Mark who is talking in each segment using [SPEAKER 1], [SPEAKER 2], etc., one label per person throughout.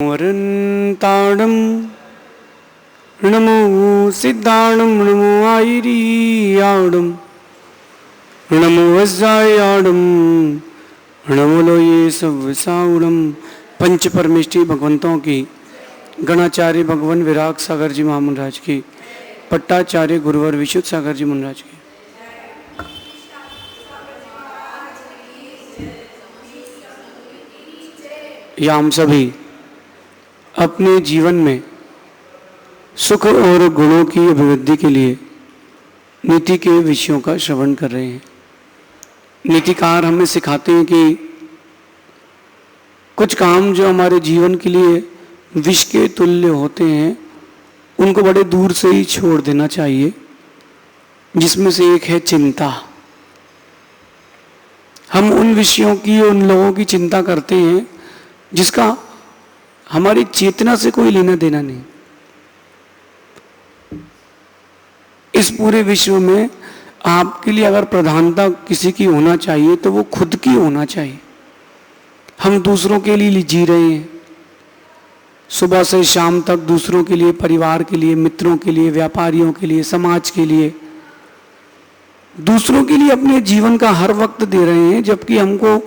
[SPEAKER 1] वरन्ताडं नमो सिद्धाणं नमो आयरियाडं नमो वज्रायाडं नमो लोये सव्यसाउडं। पंच परमेष्ठी भगवंतों की, गणाचार्य भगवान विराग सागर जी महामंडराज की, पट्टाचार्य गुरुवर विशुद्ध सागर जी महाराज की, या हम सभी अपने जीवन में सुख और गुणों की अभिवृद्धि के लिए नीति के विषयों का श्रवण कर रहे हैं। नीतिकार हमें सिखाते हैं कि कुछ काम जो हमारे जीवन के लिए विष के तुल्य होते हैं उनको बड़े दूर से ही छोड़ देना चाहिए, जिसमें से एक है चिंता। हम उन विषयों की, उन लोगों की चिंता करते हैं जिसका हमारी चेतना से कोई लेना देना नहीं। इस पूरे विश्व में आपके लिए अगर प्रधानता किसी की होना चाहिए तो वो खुद की होना चाहिए। हम दूसरों के लिए जी रहे हैं, सुबह से शाम तक दूसरों के लिए, परिवार के लिए, मित्रों के लिए, व्यापारियों के लिए, समाज के लिए, दूसरों के लिए अपने जीवन का हर वक्त दे रहे हैं, जबकि हमको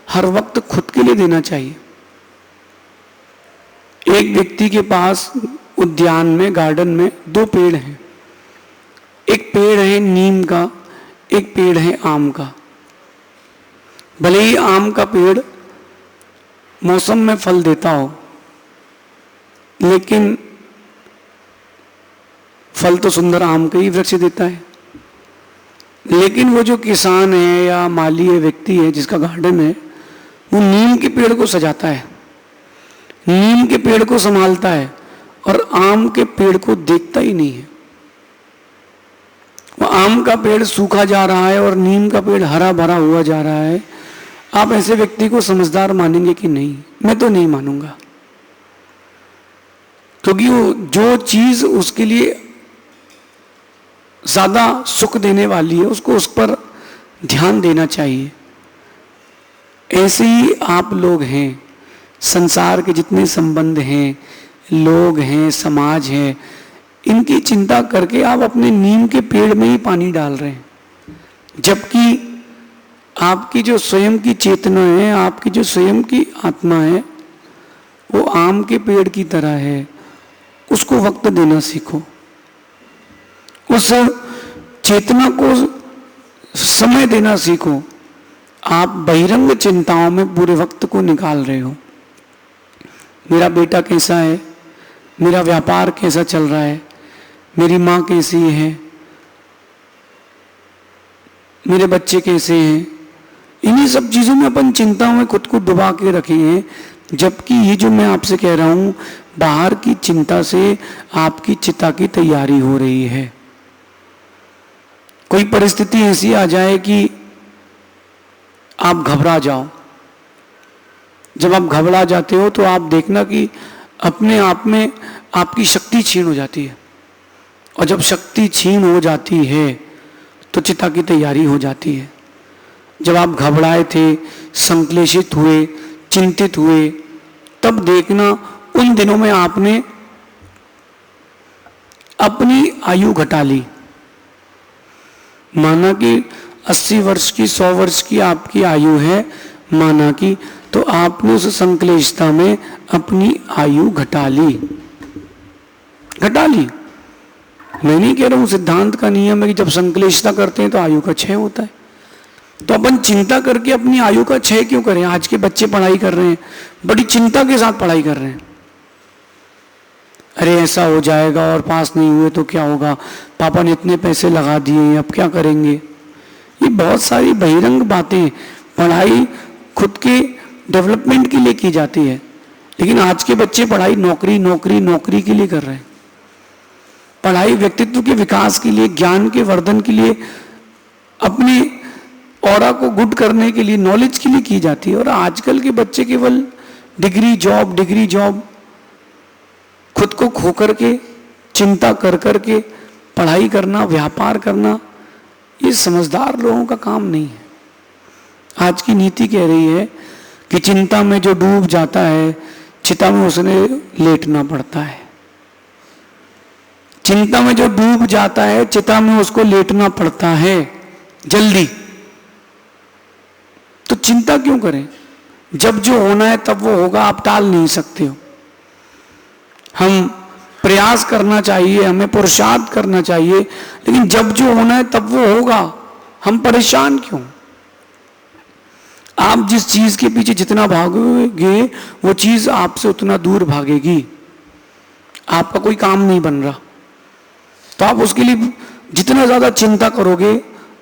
[SPEAKER 1] हर वक्त खुद के लिए देना चाहिए। एक व्यक्ति के पास उद्यान में, गार्डन में 2 पेड़ हैं। एक पेड़ है नीम का, एक पेड़ है आम का। भले ही आम का पेड़ मौसम में फल देता हो, लेकिन फल तो सुंदर आम का ही वृक्ष देता है। लेकिन वो जो किसान है या माली है, व्यक्ति है जिसका गार्डन है, वो नीम के पेड़ को सजाता है, नीम के पेड़ को संभालता है और आम के पेड़ को देखता ही नहीं है। वो आम का पेड़ सूखा जा रहा है और नीम का पेड़ हरा भरा हुआ जा रहा है। आप ऐसे व्यक्ति को समझदार मानेंगे कि नहीं? मैं तो नहीं मानूंगा, क्योंकि वो जो चीज उसके लिए ज्यादा सुख देने वाली है उसको उस पर ध्यान देना चाहिए। ऐसे ही आप लोग हैं, संसार के जितने संबंध हैं, लोग हैं, समाज है, इनकी चिंता करके आप अपने नीम के पेड़ में ही पानी डाल रहे हैं, जबकि आपकी जो स्वयं की चेतना है, आपकी जो स्वयं की आत्मा है, वो आम के पेड़ की तरह है। उसको वक्त देना सीखो, उस चेतना को समय देना सीखो। आप बहिरंग चिंताओं में पूरे वक्त को निकाल रहे हो। मेरा बेटा कैसा है, मेरा व्यापार कैसा चल रहा है, मेरी माँ कैसी है, मेरे बच्चे कैसे हैं, इन्हीं सब चीज़ों में अपन चिंताओं में खुद को डुबा के रखे हैं। जबकि ये जो मैं आपसे कह रहा हूँ, बाहर की चिंता से आपकी चिता की तैयारी हो रही है। कोई परिस्थिति ऐसी आ जाए कि आप घबरा जाओ। जब आप घबरा जाते हो तो आप देखना कि अपने आप में आपकी शक्ति छीन हो जाती है, और जब शक्ति छीन हो जाती है तो चिता की तैयारी हो जाती है। जब आप घबराए थे, संक्लेशित हुए, चिंतित हुए, तब देखना उन दिनों में आपने अपनी आयु घटा ली। माना कि 80 वर्ष की, 100 वर्ष की आपकी आयु है, माना कि, तो आपने उस संक्लेशता में अपनी आयु घटा ली। मैं नहीं कह रहा हूं, सिद्धांत का नियम है कि जब संक्लेशता करते हैं तो आयु का क्षय होता है। तो अपन चिंता करके अपनी आयु का क्षय क्यों करें? आज के बच्चे पढ़ाई कर रहे हैं, बड़ी चिंता के साथ पढ़ाई कर रहे हैं। अरे ऐसा हो जाएगा और पास नहीं हुए तो क्या होगा, पापा ने इतने पैसे लगा दिए, अब क्या करेंगे। ये बहुत सारी बहिरंग बातें, पढ़ाई खुद के डेवलपमेंट के लिए की जाती है, लेकिन आज के बच्चे पढ़ाई नौकरी नौकरी नौकरी के लिए कर रहे हैं। पढ़ाई व्यक्तित्व के विकास के लिए, ज्ञान के वर्धन के लिए, अपने ऑरा को गुड करने के लिए, नॉलेज के लिए की जाती है। और आजकल के बच्चे केवल डिग्री जॉब, खुद को खो करके, चिंता कर करके पढ़ाई करना, व्यापार करना, ये समझदार लोगों का काम नहीं है। आज की नीति कह रही है कि चिंता में जो डूब जाता है, चिता में उसने लेटना पड़ता है। चिंता में जो डूब जाता है चिता में उसको लेटना पड़ता है जल्दी। तो चिंता क्यों करें? जब जो होना है तब वो होगा, आप टाल नहीं सकते हो। हम प्रयास करना चाहिए, हमें पुरुषार्थ करना चाहिए, लेकिन जब जो होना है तब वो होगा। हम परेशान क्यों? आप जिस चीज के पीछे जितना भागोगे वो चीज आपसे उतना दूर भागेगी। आपका कोई काम नहीं बन रहा तो आप उसके लिए जितना ज्यादा चिंता करोगे,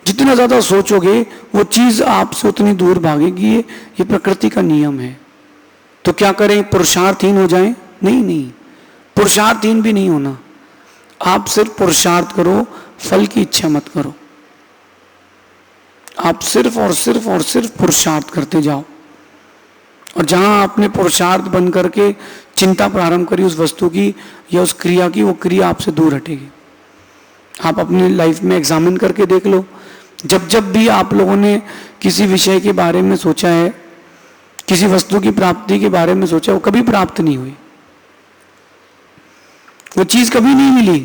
[SPEAKER 1] जितना ज्यादा सोचोगे, वो चीज आपसे उतनी दूर भागेगी। ये प्रकृति का नियम है। तो क्या करें? पुरुषार्थहीन हो जाएं? नहीं नहीं, पुरुषार्थहीन भी नहीं होना। आप सिर्फ पुरुषार्थ करो, फल की इच्छा मत करो। आप सिर्फ और सिर्फ और सिर्फ पुरुषार्थ करते जाओ। और जहां आपने पुरुषार्थ बन करके चिंता प्रारंभ करी उस वस्तु की या उस क्रिया की, वो क्रिया आपसे दूर हटेगी। आप अपनी लाइफ में एग्जामिन करके देख लो, जब जब भी आप लोगों ने किसी विषय के बारे में सोचा है, किसी वस्तु की प्राप्ति के बारे में सोचा, वो कभी प्राप्त नहीं हुई, वो चीज कभी नहीं मिली।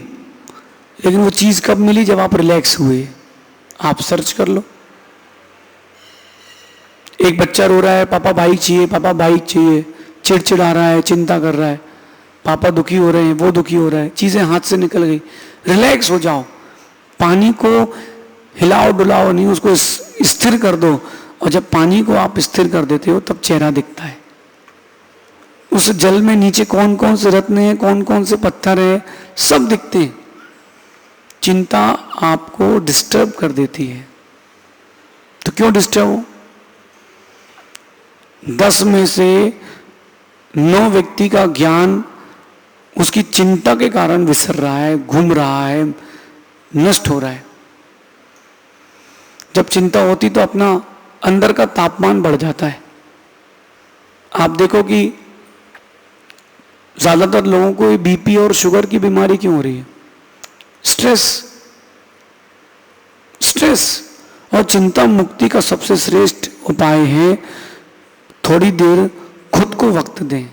[SPEAKER 1] लेकिन वो चीज कब मिली? जब आप रिलैक्स हुए। आप सर्च कर लो। एक बच्चा रो रहा है, पापा बाइक चाहिए, पापा बाइक चाहिए, चिड़चिड़ा रहा है, चिंता कर रहा है, पापा दुखी हो रहे हैं, वो दुखी हो रहा है, चीजें हाथ से निकल गई। रिलैक्स हो जाओ, पानी को हिलाओ डुलाओ नहीं, उसको स्थिर कर दो। और जब पानी को आप स्थिर कर देते हो तब चेहरा दिखता है। उस जल में नीचे कौन कौन से रत्न हैं, कौन कौन से पत्थर हैं, सब दिखते हैं। चिंता आपको डिस्टर्ब कर देती है। तो क्यों डिस्टर्ब हो? 10 में से 9 व्यक्ति का ज्ञान उसकी चिंता के कारण विसर रहा है, घूम रहा है, नष्ट हो रहा है। जब चिंता होती तो अपना अंदर का तापमान बढ़ जाता है। आप देखो कि ज्यादातर लोगों को बीपी और शुगर की बीमारी क्यों हो रही है? स्ट्रेस। स्ट्रेस और चिंता मुक्ति का सबसे श्रेष्ठ उपाय है थोड़ी देर खुद को वक्त दें।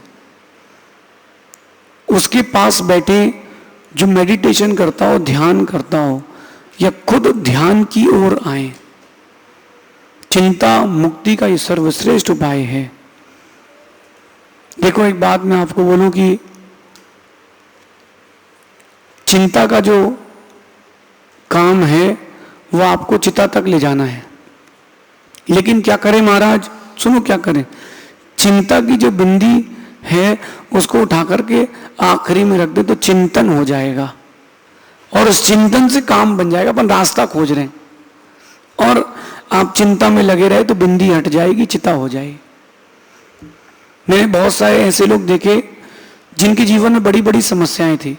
[SPEAKER 1] उसके पास बैठे जो मेडिटेशन करता हो, ध्यान करता हो, या खुद ध्यान की ओर आए। चिंता मुक्ति का ये सर्वश्रेष्ठ उपाय है। देखो एक बात मैं आपको बोलूं कि चिंता का जो काम है वो आपको चिता तक ले जाना है। लेकिन क्या करें महाराज? सुनो क्या करें। चिंता की जो बिंदी है उसको उठा करके आखिरी में रख दे तो चिंतन हो जाएगा, और उस चिंतन से काम बन जाएगा। अपन रास्ता खोज रहे हैं और आप चिंता में लगे रहे तो बिंदी हट जाएगी, चिता हो जाएगी। मैंने बहुत सारे ऐसे लोग देखे जिनके जीवन में बड़ी बड़ी समस्याएं थी,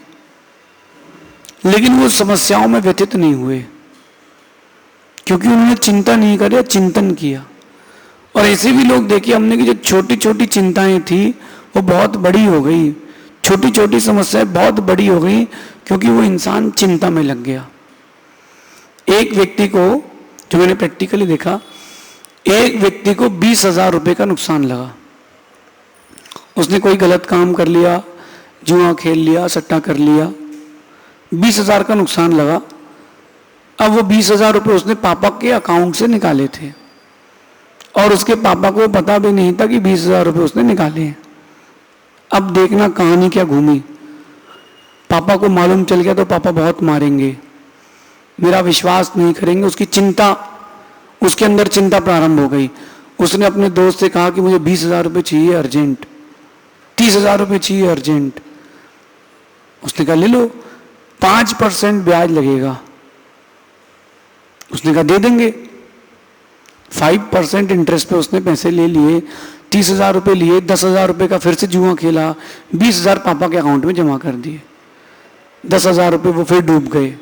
[SPEAKER 1] लेकिन वो समस्याओं में व्यथित नहीं हुए क्योंकि उन्होंने चिंता नहीं करी, चिंतन किया। और ऐसे भी लोग देखे हमने कि जो छोटी छोटी चिंताएं थी वो बहुत बड़ी हो गई, छोटी छोटी समस्याएं बहुत बड़ी हो गई क्योंकि वो इंसान चिंता में लग गया। एक व्यक्ति को, जो मैंने प्रैक्टिकली देखा, एक व्यक्ति को 20,000 रुपए का नुकसान लगा। उसने कोई गलत काम कर लिया, जुआ खेल लिया, सट्टा कर लिया, 20,000 का नुकसान लगा। अब वो 20,000 रुपए उसने पापा के अकाउंट से निकाले थे और उसके पापा को पता भी नहीं था कि 20,000 रुपए उसने निकाले हैं। अब देखना कहानी क्या घूमी। पापा को मालूम चल गया तो पापा बहुत मारेंगे, मेरा विश्वास नहीं करेंगे। उसकी चिंता, उसके अंदर चिंता प्रारंभ हो गई। उसने अपने दोस्त से कहा कि मुझे 20,000 रुपए चाहिए अर्जेंट, 30,000 रुपए चाहिए अर्जेंट। उसने कहा ले लो, 5% ब्याज लगेगा। उसने कहा दे देंगे। 5% इंटरेस्ट पे उसने पैसे ले लिए, 30,000 रुपए लिए, 10,000 रुपए का फिर से जुआ खेला, 20,000 पापा के अकाउंट में जमा कर दिए। 10,000 रुपए वो फिर डूब गए।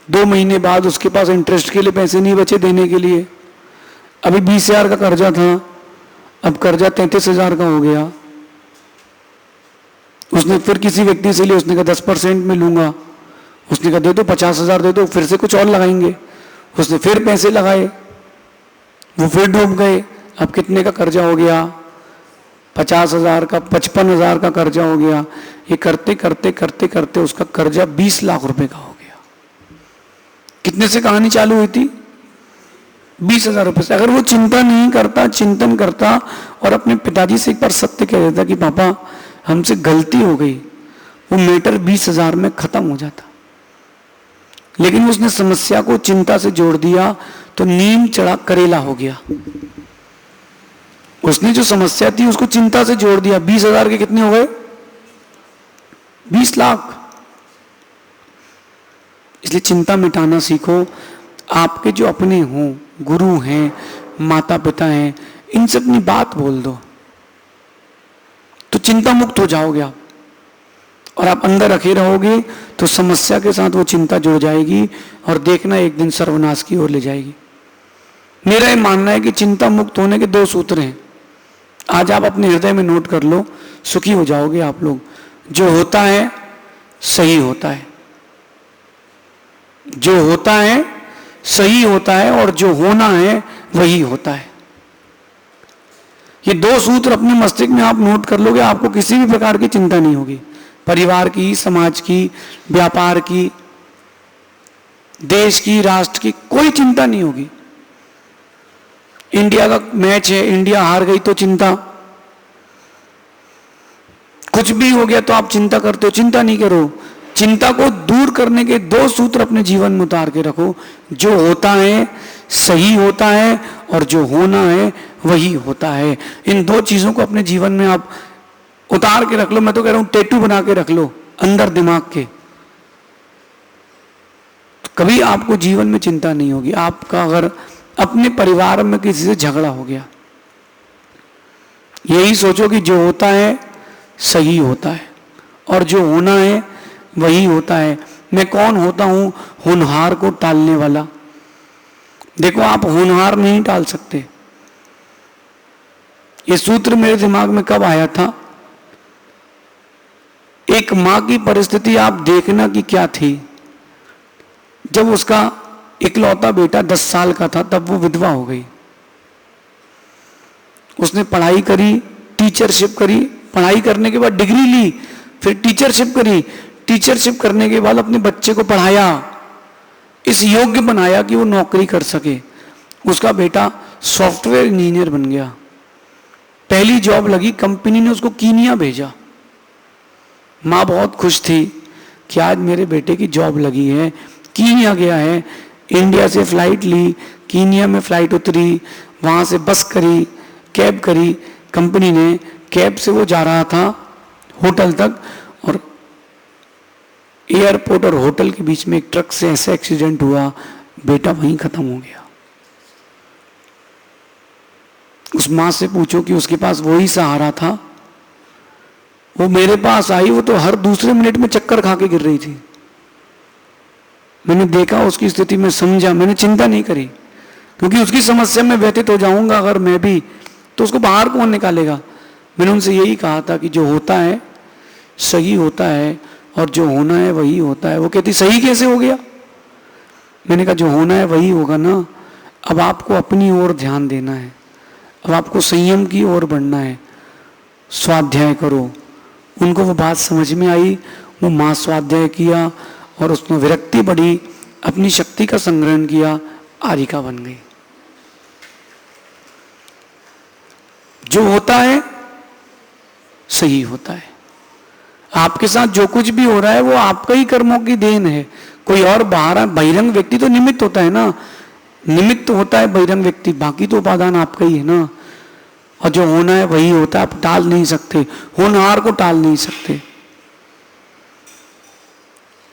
[SPEAKER 1] 2 महीने बाद उसके पास इंटरेस्ट के लिए पैसे नहीं बचे देने के लिए। अभी 20,000 का कर्जा था, अब कर्जा 33,000 का हो गया। उसने फिर किसी व्यक्ति से लिया, उसने कहा 10% में लूंगा। उसने कहा दे दो, 50,000 दे दो, फिर से कुछ और लगाएंगे। उसने फिर पैसे लगाए, वो फिर डूब गए। अब कितने का कर्जा हो गया? 50,000 का 55,000 का कर्जा हो गया। ये करते करते करते करते उसका कर्जा 20 लाख रुपए का हो गया। कितने से कहानी चालू हुई थी? 20,000 रुपए से। अगर वो चिंता नहीं करता, चिंतन करता और अपने पिताजी से एक बार सत्य कह देता कि पापा हमसे गलती हो गई, वो मैटर 20,000 में खत्म हो जाता। लेकिन उसने समस्या को चिंता से जोड़ दिया तो नीम चढ़ा करेला हो गया। उसने जो समस्या थी उसको चिंता से जोड़ दिया। 20,000 के कितने हो गए? 20 लाख। इसलिए चिंता मिटाना सीखो। आपके जो अपने हों, गुरु हैं, माता पिता हैं, इनसे अपनी बात बोल दो तो चिंता मुक्त हो जाओगे आप। और आप अंदर रखे रहोगे तो समस्या के साथ वो चिंता जुड़ जाएगी और देखना एक दिन सर्वनाश की ओर ले जाएगी। मेरा ये मानना है कि चिंता मुक्त होने के 2 सूत्र हैं। आज आप अपने हृदय में नोट कर लो, सुखी हो जाओगे आप लोग। जो होता है सही होता है, जो होता है सही होता है, और जो होना है वही होता है। ये 2 सूत्र अपने मस्तिष्क में आप नोट कर लोगे, आपको किसी भी प्रकार की चिंता नहीं होगी। परिवार की, समाज की, व्यापार की, देश की, राष्ट्र की कोई चिंता नहीं होगी। इंडिया का मैच है, इंडिया हार गई तो चिंता, कुछ भी हो गया तो आप चिंता करते हो। चिंता नहीं करो। चिंता को दूर करने के 2 सूत्र अपने जीवन में उतार के रखो। जो होता है सही होता है, और जो होना है वही होता है। इन 2 चीजों को अपने जीवन में आप उतार के रख लो। मैं तो कह रहा हूं टैटू बना के रख लो अंदर दिमाग के, तो कभी आपको जीवन में चिंता नहीं होगी। आपका अगर अपने परिवार में किसी से झगड़ा हो गया, यही सोचो कि जो होता है सही होता है, और जो होना है वही होता है। मैं कौन होता हूं? होनहार को टालने वाला। देखो, आप होनहार नहीं टाल सकते। ये सूत्र मेरे दिमाग में कब आया था? एक मां की परिस्थिति आप देखना कि क्या थी। जब उसका इकलौता बेटा 10 साल का था, तब वो विधवा हो गई। उसने पढ़ाई करी, टीचरशिप करी, पढ़ाई करने के बाद डिग्री ली, फिर टीचरशिप करी, टीचरशिप करने के बाद अपने बच्चे को पढ़ाया, इस योग्य बनाया कि वो नौकरी कर सके। उसका बेटा सॉफ्टवेयर इंजीनियर बन गया। पहली जॉब लगी, कंपनी ने उसको कीनिया भेजा। माँ बहुत खुश थी कि आज मेरे बेटे की जॉब लगी है। कीनिया गया है, इंडिया से फ्लाइट ली, कीनिया में फ्लाइट उतरी, वहां से बस करी, कैब करी कंपनी ने। कैब से वो जा रहा था होटल तक, और एयरपोर्ट और होटल के बीच में एक ट्रक से ऐसा एक्सीडेंट हुआ, बेटा वहीं खत्म हो गया। उस मां से पूछो कि उसके पास वही सहारा था। वो मेरे पास आई, वो तो हर दूसरे मिनट में चक्कर खा के गिर रही थी। मैंने देखा उसकी स्थिति में, समझा, मैंने चिंता नहीं करी, क्योंकि उसकी समस्या में व्यतीत हो जाऊंगा अगर मैं भी, तो उसको बाहर कौन निकालेगा। मैंने उनसे यही कहा था कि जो होता है सही होता है, और जो होना है वही होता है। वो कहती सही कैसे हो गया? मैंने कहा जो होना है वही होगा ना। अब आपको अपनी ओर ध्यान देना है, अब आपको संयम की ओर बढ़ना है। स्वाध्याय करो। उनको वो बात समझ में आई, वो माँ स्वाध्याय किया और उसमें विरक्ति बढ़ी, अपनी शक्ति का संग्रहण किया, आरिका बन गई। जो होता है सही होता है। आपके साथ जो कुछ भी हो रहा है वो आपका ही कर्मों की देन है। कोई और बाहर बहिरंग व्यक्ति तो निमित्त होता है ना, निमित्त होता है बहिरंग व्यक्ति, बाकी तो उपादान आपका ही है ना। और जो होना है वही होता है, आप टाल नहीं सकते, होनहार को टाल नहीं सकते।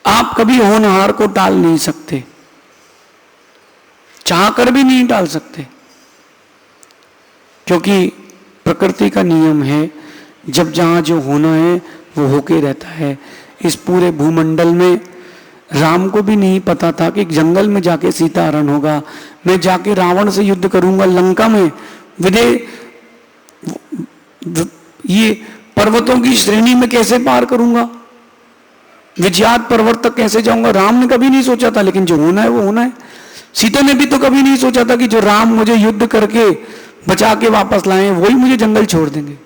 [SPEAKER 1] आप कभी होनहार को टाल नहीं सकते, चाहकर भी नहीं टाल सकते, क्योंकि प्रकृति का नियम है, जब जहां जो होना है वो होके रहता है। इस पूरे भूमंडल में राम को भी नहीं पता था कि जंगल में जाके सीता हरण होगा, मैं जाके रावण से युद्ध करूंगा लंका में, ये पर्वतों की श्रेणी में कैसे पार करूंगा, विजयात पर्वत तक कैसे जाऊंगा। राम ने कभी नहीं सोचा था, लेकिन जो होना है वो होना है। सीता ने भी तो कभी नहीं सोचा था कि जो राम मुझे युद्ध करके बचा के वापस लाए वही मुझे जंगल छोड़ देंगे।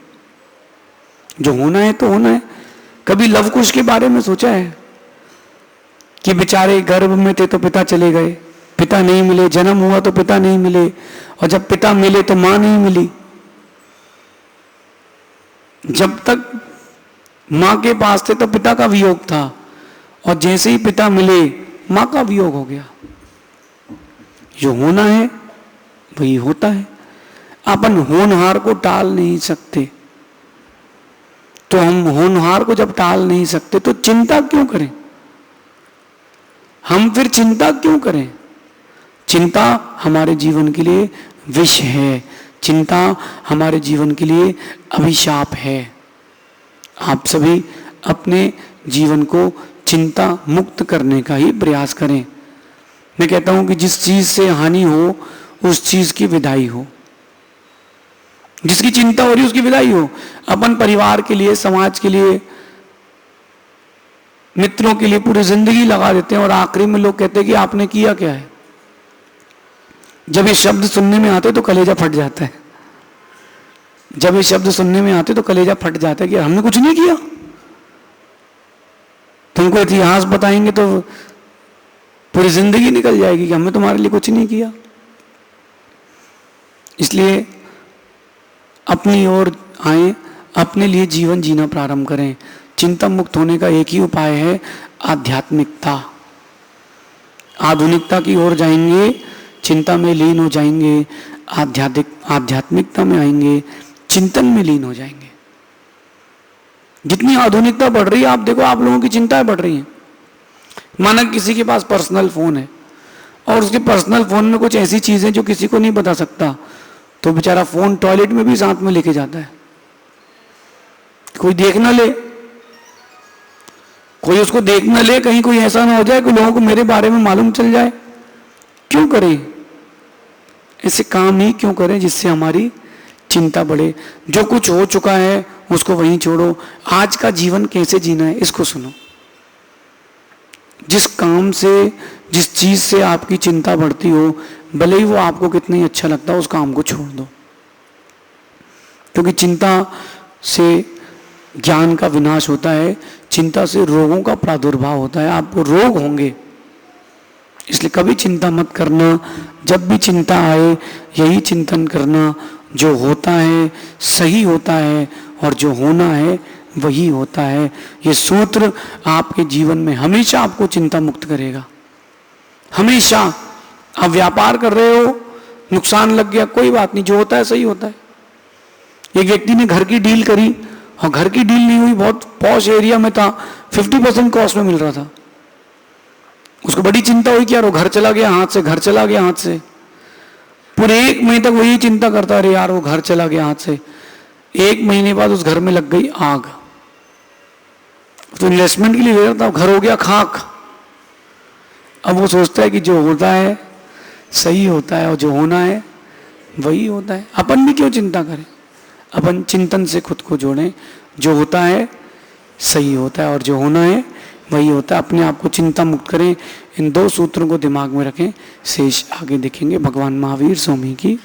[SPEAKER 1] जो होना है तो होना है। कभी लव कुश के बारे में सोचा है कि बेचारे गर्भ में थे तो पिता चले गए, पिता नहीं मिले, जन्म हुआ तो पिता नहीं मिले, और जब पिता मिले तो मां नहीं मिली। जब तक मां के पास थे तो पिता का वियोग था, और जैसे ही पिता मिले मां का वियोग हो गया। जो होना है वही होता है। अपन होनहार को टाल नहीं सकते, तो हम होनहार को जब टाल नहीं सकते तो चिंता क्यों करें? हम फिर चिंता क्यों करें? चिंता हमारे जीवन के लिए विष है, चिंता हमारे जीवन के लिए अभिशाप है। आप सभी अपने जीवन को चिंता मुक्त करने का ही प्रयास करें। मैं कहता हूं कि जिस चीज से हानि हो उस चीज की विदाई हो, जिसकी चिंता हो रही है उसकी विदाई हो। अपन परिवार के लिए, समाज के लिए, मित्रों के लिए पूरी जिंदगी लगा देते हैं और आखिरी में लोग कहते हैं कि आपने किया क्या है। जब ये शब्द सुनने में आते तो कलेजा फट जाता है। जब ये शब्द सुनने में आते तो कलेजा फट जाता है कि हमने कुछ नहीं किया। तुमको इतिहास बताएंगे तो पूरी जिंदगी निकल जाएगी कि हमने तुम्हारे लिए कुछ नहीं किया। इसलिए अपनी ओर आए, अपने लिए जीवन जीना प्रारंभ करें। चिंता मुक्त होने का एक ही उपाय है, आध्यात्मिकता। आधुनिकता की ओर जाएंगे, चिंता में लीन हो जाएंगे, आध्यात्मिकता में आएंगे, चिंतन में लीन हो जाएंगे। जितनी आधुनिकता बढ़ रही है, आप देखो आप लोगों की चिंताएं बढ़ रही हैं। माना किसी के पास पर्सनल फोन है और उसके पर्सनल फोन में कुछ ऐसी चीजें जो किसी को नहीं बता सकता, तो बेचारा फोन टॉयलेट में भी साथ में लेके जाता है। कोई देख ना ले, कोई उसको देख ना ले, कहीं कोई ऐसा ना हो जाए कि लोगों को मेरे बारे में मालूम चल जाए। क्यों करें ऐसे काम? ही क्यों करें जिससे हमारी चिंता बढ़े? जो कुछ हो चुका है उसको वहीं छोड़ो। आज का जीवन कैसे जीना है इसको सुनो। जिस काम से, जिस चीज से आपकी चिंता बढ़ती हो, भले ही वो आपको कितना ही अच्छा लगता हो, उस काम को छोड़ दो। क्योंकि चिंता से ज्ञान का विनाश होता है, चिंता से रोगों का प्रादुर्भाव होता है। आपको रोग होंगे, इसलिए कभी चिंता मत करना। जब भी चिंता आए यही चिंतन करना, जो होता है सही होता है और जो होना है वही होता है। ये सूत्र आपके जीवन में हमेशा आपको चिंता मुक्त करेगा। हमेशा। आप व्यापार कर रहे हो, नुकसान लग गया, कोई बात नहीं, जो होता है सही होता है। एक व्यक्ति ने घर की डील करी और घर की डील नहीं हुई, बहुत पॉश एरिया में था, 50% कॉस्ट में मिल रहा था। उसको बड़ी चिंता हुई कि यार वो घर चला गया हाथ से, घर चला गया हाथ से। पूरे 1 महीने तक वही चिंता करता रहे, यार वो घर चला गया हाथ से। 1 महीने बाद उस घर में लग गई आग। तो इन्वेस्टमेंट के लिए ले रहा था, घर हो गया खाक। अब वो सोचता है कि जो होता है सही होता है और जो होना है वही होता है। अपन भी क्यों चिंता करें? अपन चिंतन से खुद को जोड़ें। जो होता है सही होता है और जो होना है वही होता है। अपने आप को चिंता मुक्त करें। इन 2 सूत्रों को दिमाग में रखें। शेष आगे देखेंगे। भगवान महावीर स्वामी की